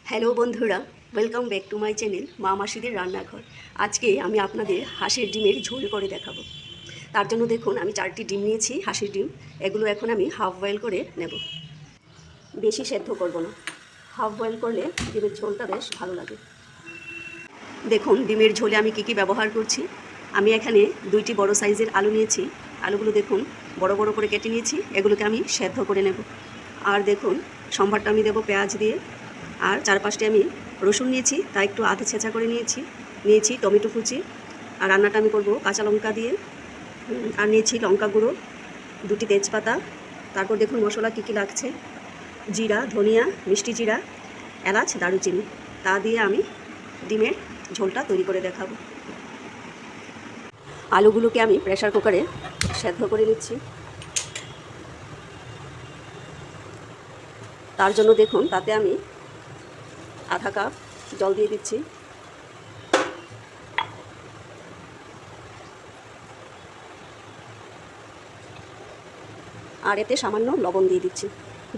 Hello বন্ধুরা, welcome back to my channel মা মাসিদের রান্নাঘর। আজকে আমি আপনাদের হাঁসের ডিমের ঝোল করে দেখাবো। তার জন্য দেখুন আমি 4টি ডিম নিয়েছি, হাঁসের ডিম। এগুলো এখন আমি হাফ বয়েল করে নেব, বেশি সেদ্ধ করব না। হাফ বয়েল করলে ডিমের ঝোলটা বেশ ভালো লাগে। দেখুন ডিমের ঝোলে আমি কী ব্যবহার করছি। আমি এখানে 2টি বড় সাইজের আলু নিয়েছি। আলুগুলো দেখুন বড় বড় করে কেটে নিয়েছি, এগুলোকে আমি সেদ্ধ করে নেব। আর দেখুন সম্ভারটা আমি দেবো পেঁয়াজ দিয়ে। আর 4-5টি আমি রসুন নিয়েছি, তা একটু আধা ছেঁচা করে নিয়েছি টমেটো কুচি। আর রান্নাটা আমি করব কাঁচা লঙ্কা দিয়ে। আর নিয়েছি লঙ্কা গুঁড়ো, 2টি তেজপাতা। তারপর দেখুন মশলা কী কী লাগছে: জিরা, ধনিয়া, মিষ্টি জিরা, এলাচ, দারুচিনি। তা দিয়ে আমি ডিমের ঝোলটা তৈরি করে দেখাবো। আলুগুলোকে আমি প্রেসার কুকারে সেদ্ধ করে নিচ্ছি। তার জন্য দেখুন তাতে আমি আধা কাপ জল দিয়ে দিচ্ছি। আর এতে সামান্য লবণ দিয়ে দিচ্ছি,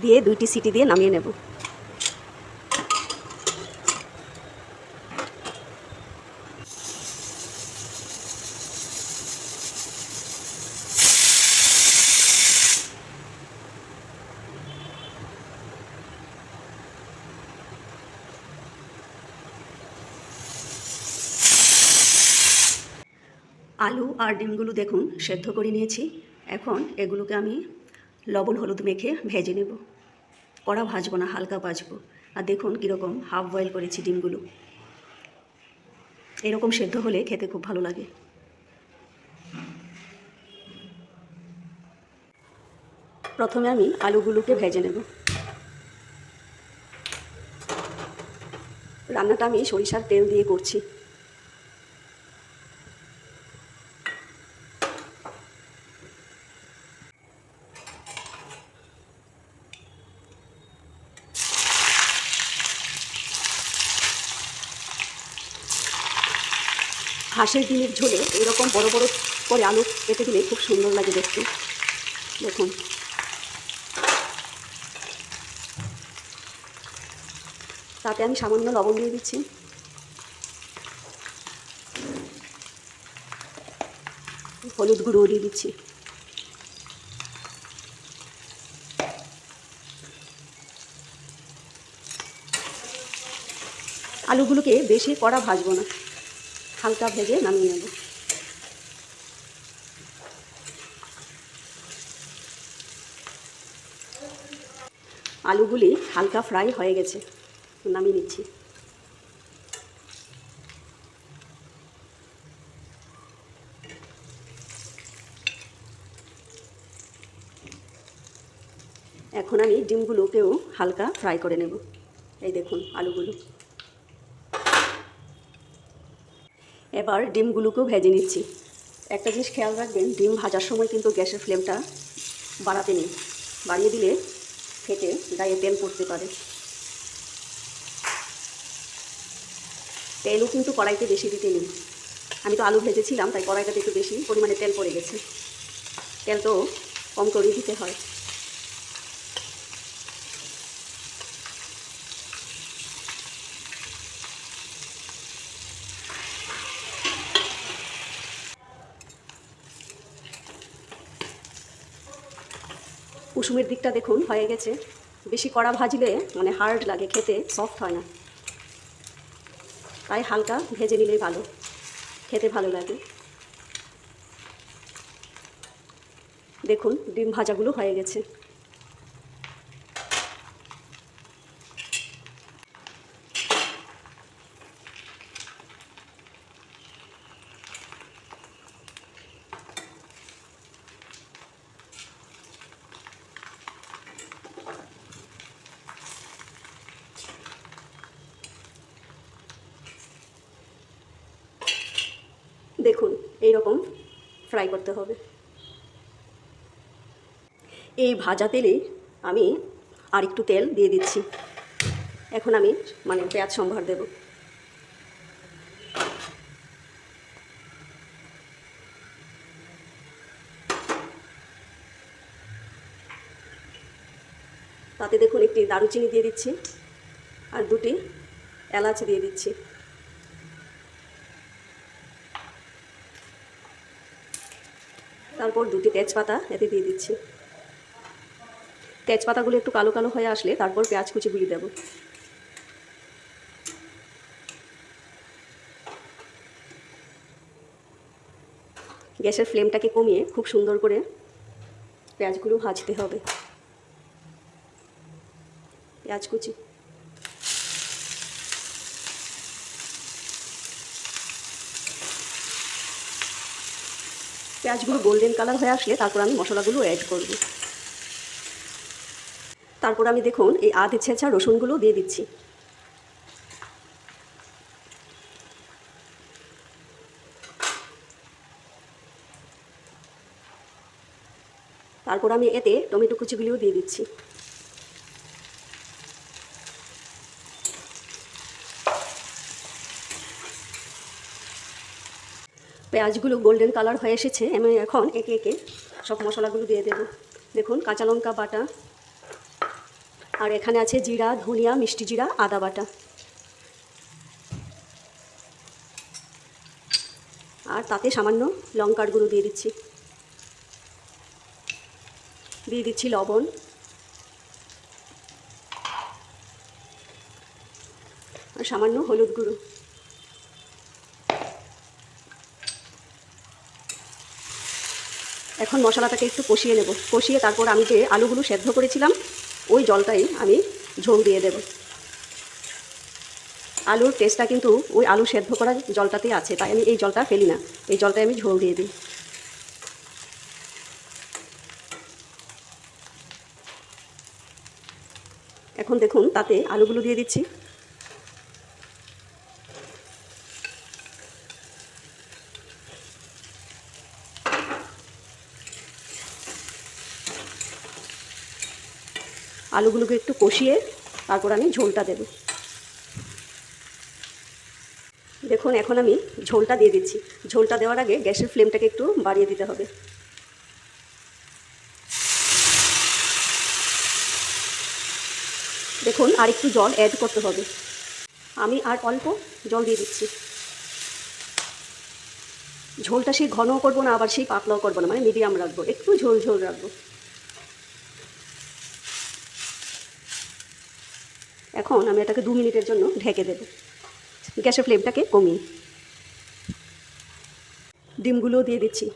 দিয়ে 2টি সিটি দিয়ে নামিয়ে নেব। আলু আর ডিমগুলো দেখুন সেদ্ধ করে নিয়েছি। এখন এগুলোকে আমি লবণ হলুদ মেখে ভেজে নেব। কড়া ভাজবো না, হালকা ভাজবো। আর দেখুন কীরকম হাফ বয়েল করেছি ডিমগুলো। এরকম সেদ্ধ হলে খেতে খুব ভালো লাগে। প্রথমে আমি আলুগুলোকে ভেজে নেব। রান্নাটা আমি সরিষার তেল দিয়ে করছি। হাঁসের ডিমের ঝোলে এরকম বড় বড় করে আলু কেটে দিলে খুব সুন্দর লাগে দেখতে। দেখুন তাতে আমি সামান্য লবণ দিয়ে দিচ্ছি। হলুদ গুঁড়ো দিয়ে দিচ্ছি। আলুগুলোকে বেশি কড়া ভাজবো না, হালকা ভেজে নামিয়ে নেব। আলুগুলি হালকা ফ্রাই হয়ে গেছে, নামিয়ে নিচ্ছি। এখন আমি ডিমগুলোকেও হালকা ফ্রাই করে নেব। এই দেখুন আলুগুলো। এবার ডিমগুলোকেও ভেজে নিচ্ছি। একটা জিনিস খেয়াল রাখবেন, ডিম ভাজার সময় কিন্তু গ্যাসের ফ্লেমটা বাড়াতে নেই। বাড়িয়ে দিলে ফেটে গায়ে তেল পড়তে পারে। তেলও কিন্তু কড়াইতে বেশি দিতে নেই। আমি তো আলু ভেজেছিলাম, তাই কড়াইটাতে একটু বেশি পরিমাণে তেল পড়ে গেছে। তেল তো কম করে দিতে হয়। কুসুমের দিকটা দেখুন হয়ে গেছে। বেশি কড়া ভাজলে মানে হার্ড লাগে, খেতে সফট হয় না। তাই হালকা ভেজে নিলেই ভালো, খেতে ভালো লাগে। দেখুন ডিম ভাজাগুলো হয়ে গেছে। দেখুন এইরকম ফ্রাই করতে হবে। এই ভাজা তেলে আমি আর একটু তেল দিয়ে দিচ্ছি। এখন আমি পেঁয়াজ সম্ভার দেব। তাতে দেখুন একটি দারুচিনি দিয়ে দিচ্ছি আর দুটি এলাচ দিয়ে দিচ্ছি। তারপর দুটি তেজপাতা এতে দিয়ে দিচ্ছি। তেজপাতাগুলো একটু কালো কালো হয়ে আসলে তারপর পেঁয়াজ কুচিগুলি দেব। গ্যাসের ফ্লেমটাকে কমিয়ে খুব সুন্দর করে পেঁয়াজগুলো ভাজতে হবে। পেঁয়াজ কুচি, পেঁয়াজগুলো গোল্ডেন কালার হয়ে আসলে তারপর আমি মশলাগুলো অ্যাড করব। তারপর আমি দেখুন এই আধ ছেঁচা রসুনগুলো দিয়ে দিচ্ছি। তারপর আমি এতে টমেটো কুচিগুলিও দিয়ে দিচ্ছি। পেঁয়াজগুলো গোল্ডেন কালার হয়ে এসেছে, আমি এখন একে একে সব মশলাগুলো দিয়ে দেব। দেখুন কাঁচা লঙ্কা বাটা, আর এখানে আছে জিরা, ধনিয়া, মিষ্টি জিরা, আদা বাটা, আর তাতে সামান্য লঙ্কার গুঁড়ো দিয়ে দিচ্ছি। দিয়ে দিচ্ছি লবণ, আর সামান্য হলুদ গুঁড়ো। এখন মশলাটাকে একটু কষিয়ে নেব। কষিয়ে তারপর আমি যে আলুগুলো সেদ্ধ করেছিলাম ওই জলটাই আমি ঝোল দিয়ে দেব। আলুর টেস্টটা কিন্তু ওই আলু সেদ্ধ করা জলটাতেই আছে, তাই আমি এই জলটা ফেলি না, এই জলটাই আমি ঝোল দিয়ে দিই। এখন দেখুন তাতে আলুগুলো দিয়ে দিচ্ছি। আলুগুলোকে একটু কষিয়ে তারপর আমি ঝোলটা দেব। দেখুন এখন আমি ঝোলটা দিয়ে দিচ্ছি। ঝোলটা দেওয়ার আগে গ্যাসের ফ্লেমটাকে একটু বাড়িয়ে দিতে হবে। দেখুন আর একটু জল অ্যাড করতে হবে। আমি আর অল্প জল দিয়ে দিচ্ছি। ঝোলটা সেই ঘনও করবো না, আবার সেই পাতলাও করবো না, মানে মিডিয়াম রাখবো, একটু ঝোল ঝোল রাখবো। এখন আমি এটাকে 2 মিনিটের জন্য ঢেকে দেব, গ্যাসের ফ্লেমটাকে কমিয়ে। ডিমগুলোও দিয়ে দিচ্ছি।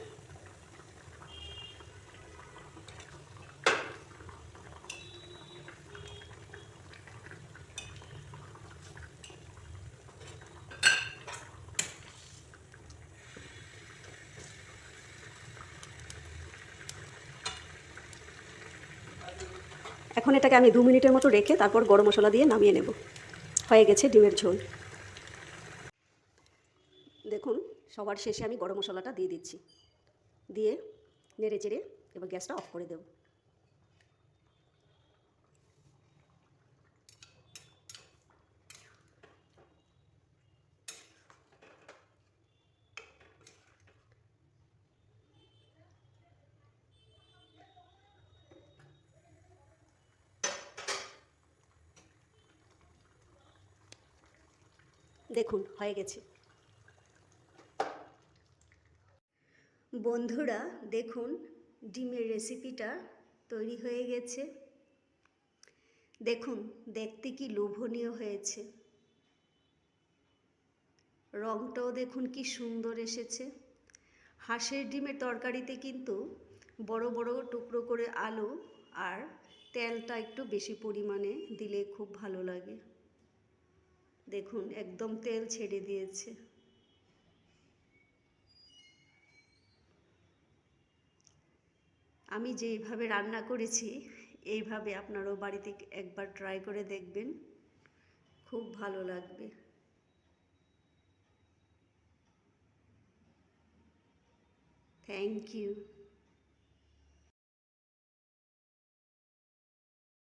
এখন এটাকে আমি 2 মিনিটের মতো রেখে তারপর গরম মশলা দিয়ে নামিয়ে নেব। হয়ে গেছে ডিমের ঝোল। দেখুন সবার শেষে আমি গরম মশলাটা দিয়ে দিচ্ছি, দিয়ে নেড়ে চেড়ে এবার গ্যাসটা অফ করে দেব। দেখুন হয়ে গেছে। বন্ধুরা দেখুন ডিমের রেসিপিটা তৈরি হয়ে গেছে। দেখুন দেখতে কি লোভনীয় হয়েছে, রঙটাও দেখুন কি সুন্দর এসেছে। হাঁসের ডিমের তরকারিতে কিন্তু বড় বড় টুকরো করে আলু আর তেলটা একটু বেশি পরিমাণে দিলে খুব ভালো লাগে। দেখুন একদম তেল ছেড়ে দিয়েছে। আমি যেইভাবে রান্না করেছি এইভাবে আপনারাও বাড়িতে একবার ট্রাই করে দেখবেন, খুব ভালো লাগবে। Thank you.